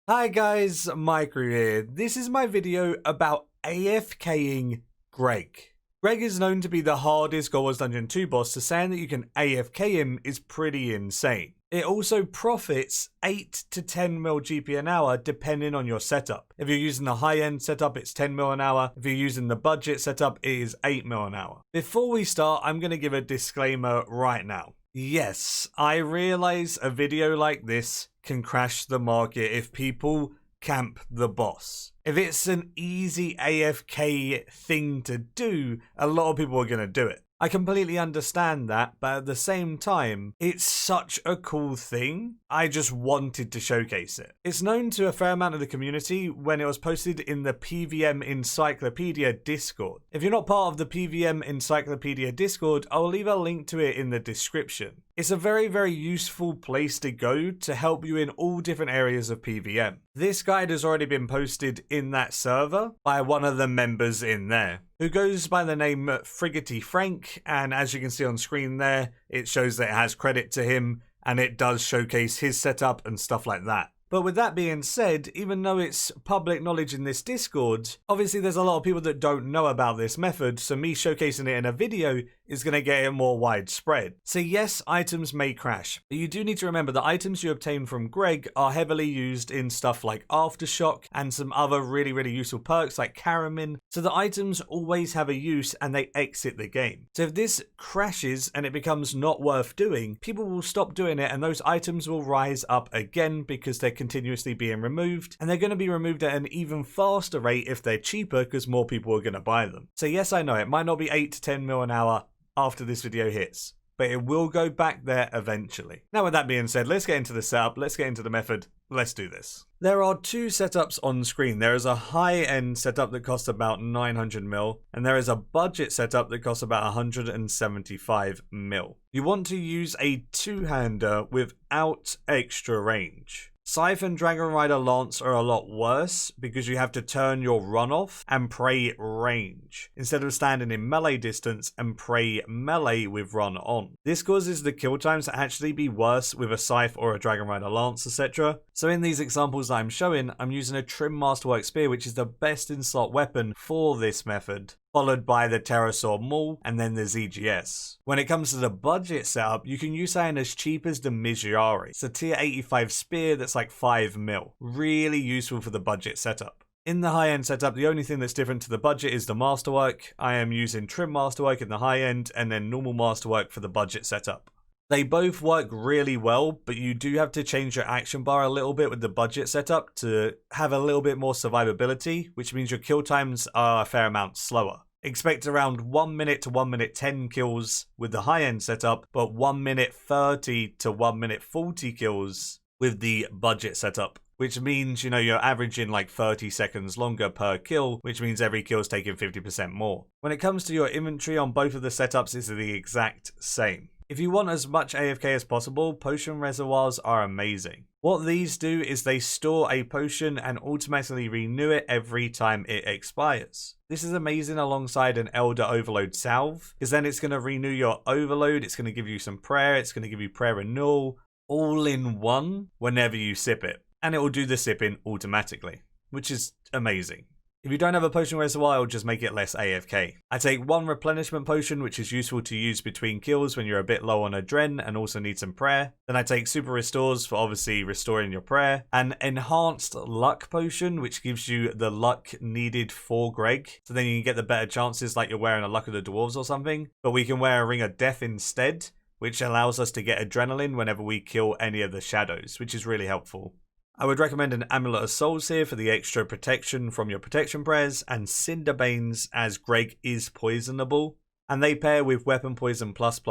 Hi guys, Maikeru here. This is my video about AFKing Greg. Greg is known to be the hardest Gold Wars Dungeon 2 boss, so saying that you can AFK him is pretty insane. It also profits 8 to 10 mil GP an hour depending on your setup. If you're using the high-end setup, it's 10 mil an hour. If you're using the budget setup, it is 8 mil an hour. Before we start, I'm going to give a disclaimer right now. Yes, I realize a video like this can crash the market if people camp the boss. If it's an easy AFK thing to do, a lot of people are going to do it. I completely understand that, but at the same time, it's such a cool thing, I just wanted to showcase it. It's known to a fair amount of the community when it was posted in the PVM Encyclopedia Discord. If you're not part of the PVM Encyclopedia Discord, I'll leave a link to it in the description. It's a very, very useful place to go to help you in all different areas of PVM. This guide has already been posted in that server by one of the members in there, who goes by the name Friggity Frank, and as you can see on screen there, it shows that it has credit to him, and it does showcase his setup and stuff like that. But with that being said, even though it's public knowledge in this Discord, obviously there's a lot of people that don't know about this method, so me showcasing it in a video is going to get it more widespread. So yes, items may crash, but you do need to remember that items you obtain from Greg are heavily used in stuff like Aftershock and some other really useful perks like Caramin, so the items always have a use and they exit the game. So if this crashes and it becomes not worth doing, people will stop doing it and those items will rise up again because they're continuously being removed, and they're going to be removed at an even faster rate if they're cheaper because more people are going to buy them. So yes, I know it might not be 8 to 10 mil an hour after this video hits, but it will go back there eventually. Now with that being said, let's get into the setup, let's get into the method, let's do this. There are two setups on screen. There is a high-end setup that costs about 900 mil, and there is a budget setup that costs about 175 mil. You want to use a two-hander without extra range. Scythe and Dragon Rider Lance are a lot worse because you have to turn your runoff and pray range instead of standing in melee distance and pray melee with run on. This causes the kill times to actually be worse with a Scythe or a Dragon Rider Lance, etc. So in these examples I'm showing, I'm using a Trim Masterwork Spear, which is the best in slot weapon for this method, followed by the Pterosaur Maul, and then the ZGS. When it comes to the budget setup, you can use something as cheap as the Mijiari. It's a tier 85 spear that's like 5 mil. Really useful for the budget setup. In the high-end setup, the only thing that's different to the budget is the Masterwork. I am using Trim Masterwork in the high-end, and then normal Masterwork for the budget setup. They both work really well, but you do have to change your action bar a little bit with the budget setup to have a little bit more survivability, which means your kill times are a fair amount slower. Expect around 1 minute to 1 minute 10 kills with the high-end setup, but 1 minute 30 to 1 minute 40 kills with the budget setup, which means, you know, you're averaging like 30 seconds longer per kill, which means every kill's taking 50% more. When it comes to your inventory on both of the setups, it's the exact same. If you want as much AFK as possible, potion reservoirs are amazing. What these do is they store a potion and automatically renew it every time it expires. This is amazing alongside an Elder Overload salve, because then it's going to renew your overload, it's going to give you some prayer, it's going to give you prayer renewal, all in one whenever you sip it. And it will do the sipping automatically, which is amazing. If you don't have a potion reservoir, it'll just make it less AFK. I take one replenishment potion, which is useful to use between kills when you're a bit low on adren and also need some prayer. Then I take super restores for obviously restoring your prayer. An enhanced luck potion, which gives you the luck needed for Greg. So then you can get the better chances like you're wearing a Luck of the Dwarves or something. But we can wear a Ring of Death instead, which allows us to get adrenaline whenever we kill any of the shadows, which is really helpful. I would recommend an Amulet of Souls here for the extra protection from your protection prayers, and Cinderbanes as Greg is poisonable. And they pair with Weapon Poison +++,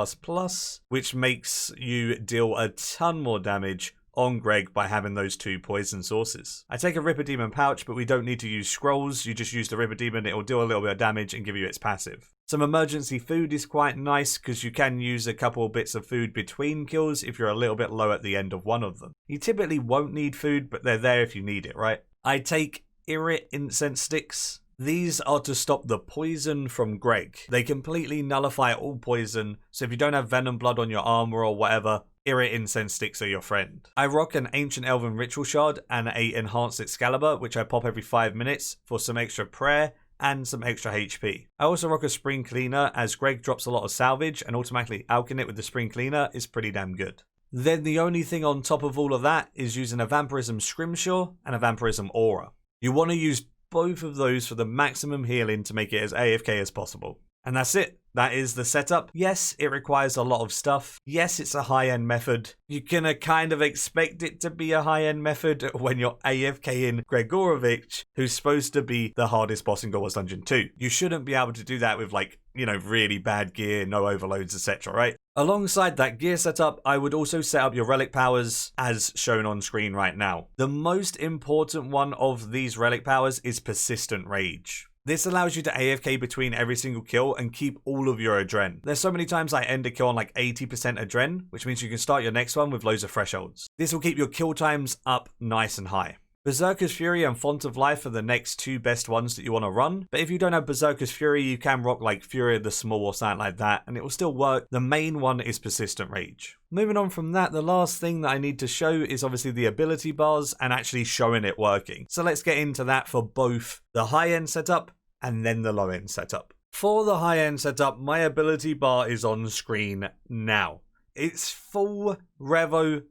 which makes you deal a ton more damage on Greg by having those two poison sources. I take a Ripper Demon pouch, but we don't need to use scrolls. You just use the Ripper Demon, it'll do a little bit of damage and give you its passive. Some emergency food is quite nice because you can use a couple bits of food between kills if you're a little bit low at the end of one of them. You typically won't need food, but they're there if you need it, right? I take Irrit Incense Sticks. These are to stop the poison from Greg. They completely nullify all poison, so if you don't have Venom Blood on your armor or whatever, Irrit Incense Sticks are your friend. I rock an Ancient Elven Ritual Shard and a Enhanced Excalibur, which I pop every 5 minutes for some extra prayer and some extra HP. I also rock a Spring Cleaner, as Greg drops a lot of salvage, and automatically alching it with the Spring Cleaner is pretty damn good. Then the only thing on top of all of that is using a Vampirism Scrimshaw and a Vampirism Aura. You want to use both of those for the maximum healing to make it as AFK as possible. And that's it. That is the setup. Yes, it requires a lot of stuff. Yes, it's a high-end method. You can kind of expect it to be a high-end method when you're AFKing Gregorovic, who's supposed to be the hardest boss in God Wars Dungeon 2. You shouldn't be able to do that with, like, you know, really bad gear, no overloads, etc., right? Alongside that gear setup, I would also set up your Relic Powers as shown on screen right now. The most important one of these Relic Powers is Persistent Rage. This allows you to AFK between every single kill and keep all of your adren. There's so many times I end a kill on like 80% adren, which means you can start your next one with loads of thresholds. This will keep your kill times up nice and high. Berserker's Fury and Font of Life are the next two best ones that you want to run, but if you don't have Berserker's Fury, you can rock like Fury of the Small or something like that, and it will still work. The main one is Persistent Rage. Moving on from that, the last thing that I need to show is obviously the ability bars and actually showing it working. So let's get into that for both the high-end setup and then the low-end setup. For the high-end setup, my ability bar is on screen now. It's full Revo++.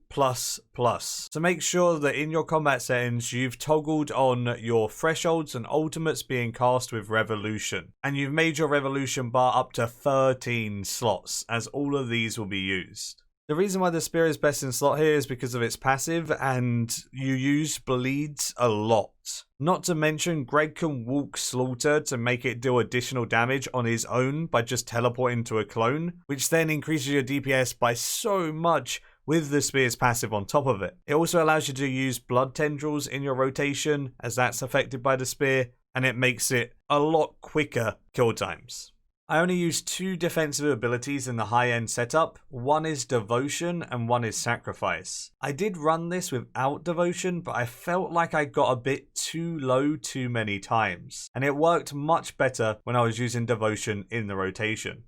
So make sure that in your combat settings, you've toggled on your thresholds and ultimates being cast with Revolution. And you've made your Revolution bar up to 13 slots, as all of these will be used. The reason why the spear is best in slot here is because of its passive, and you use bleeds a lot. Not to mention, Greg can walk Slaughter to make it do additional damage on his own by just teleporting to a clone, which then increases your DPS by so much with the spear's passive on top of it. It also allows you to use Blood Tendrils in your rotation, as that's affected by the spear, and it makes it a lot quicker kill times. I only use two defensive abilities in the high-end setup. One is Devotion and one is Sacrifice. I did run this without Devotion, but I felt like I got a bit too low too many times, and it worked much better when I was using Devotion in the rotation.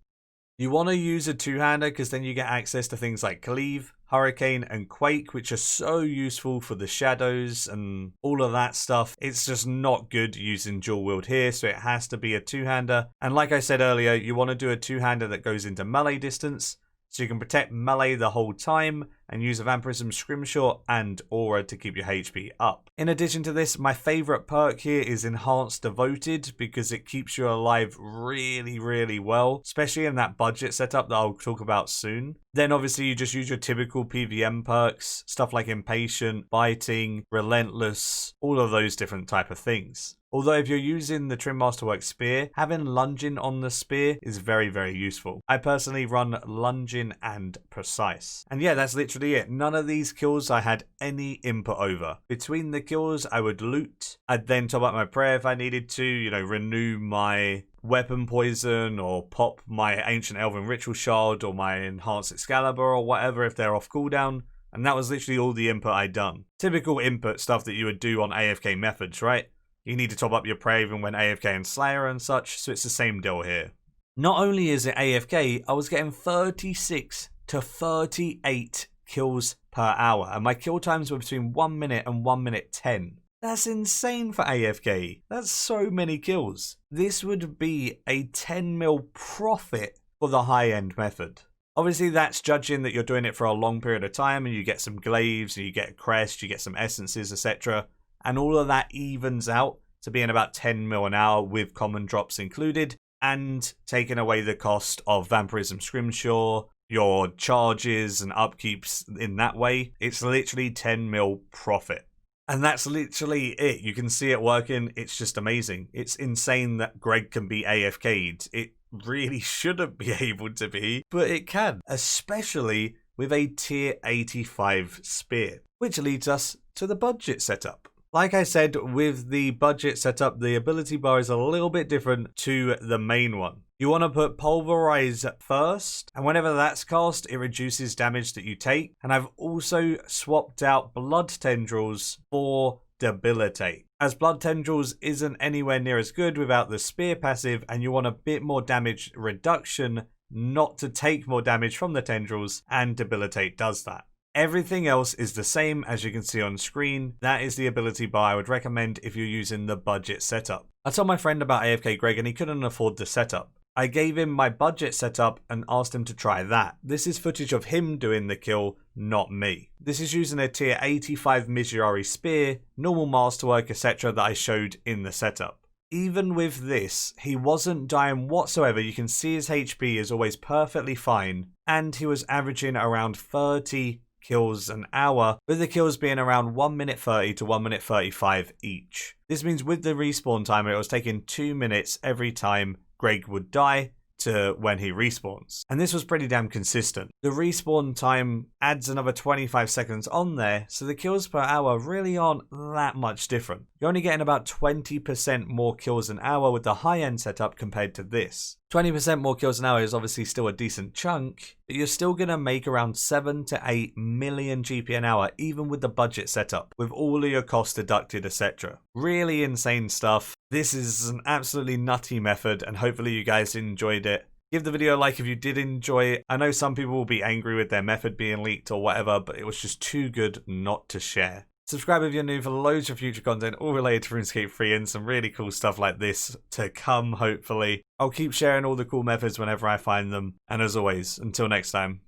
You want to use a two-hander because then you get access to things like Cleave, Hurricane, and Quake, which are so useful for the shadows and all of that stuff. It's just not good using dual wield here, so it has to be a two-hander. And like I said earlier, you want to do a two-hander that goes into melee distance, so you can protect melee the whole time and use a Vampirism Scrimshaw and Aura to keep your HP up. In addition to this, my favourite perk here is Enhanced Devoted, because it keeps you alive really, really well, especially in that budget setup that I'll talk about soon. Then obviously you just use your typical PVM perks, stuff like Impatient, Biting, Relentless, all of those different type of things. Although if you're using the Trim Masterwork Spear, having Lunging on the Spear is very, very useful. I personally run Lunging and Precise. And yeah, that's literally it. None of these kills I had any input over. Between the kills, I would loot. I'd then top up my prayer if I needed to, you know, renew my weapon poison or pop my Ancient Elven Ritual Shard or my Enhanced Excalibur or whatever if they're off cooldown. And that was literally all the input I'd done. Typical input stuff that you would do on AFK methods, right? You need to top up your prey even when AFK and Slayer and such, so it's the same deal here. Not only is it AFK, I was getting 36 to 38 kills per hour, and my kill times were between 1 minute and 1 minute 10. That's insane for AFK. That's so many kills. This would be a 10 mil profit for the high-end method. Obviously, that's judging that you're doing it for a long period of time and you get some glaives, and you get a crest, you get some essences, etc. And all of that evens out to being about 10 mil an hour with common drops included, and taking away the cost of Vampirism Scrimshaw, your charges and upkeeps in that way. It's literally 10 mil profit. And that's literally it. You can see it working. It's just amazing. It's insane that Greg can be AFK'd. It really shouldn't be able to be, but it can, especially with a tier 85 spear. Which leads us to the budget setup. Like I said, with the budget setup, the ability bar is a little bit different to the main one. You want to put Pulverize first, and whenever that's cast, it reduces damage that you take. And I've also swapped out Blood Tendrils for Debilitate, as Blood Tendrils isn't anywhere near as good without the Spear passive, and you want a bit more damage reduction not to take more damage from the tendrils, and debilitate does that. Everything else is the same as you can see on screen. That is the ability bar I would recommend if you're using the budget setup. I told my friend about AFK Greg and he couldn't afford the setup. I gave him my budget setup and asked him to try that. This is footage of him doing the kill, not me. This is using a tier 85 Mizurari spear, normal masterwork, etc. that I showed in the setup. Even with this, he wasn't dying whatsoever. You can see his HP is always perfectly fine, and he was averaging around 30 kills an hour, with the kills being around 1 minute 30 to 1 minute 35 each. This means with the respawn timer, it was taking 2 minutes every time Greg would die to when he respawns. And this was pretty damn consistent. The respawn time adds another 25 seconds on there, so the kills per hour really aren't that much different. You're only getting about 20% more kills an hour with the high-end setup compared to this. 20% more kills an hour is obviously still a decent chunk, but you're still going to make around 7 to 8 million GP an hour even with the budget setup, with all of your costs deducted, etc. Really insane stuff. This is an absolutely nutty method, and hopefully you guys enjoyed it. Give the video a like if you did enjoy it. I know some people will be angry with their method being leaked or whatever, but it was just too good not to share. Subscribe if you're new for loads of future content all related to RuneScape 3 and some really cool stuff like this to come, hopefully. I'll keep sharing all the cool methods whenever I find them. And as always, until next time,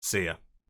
see ya.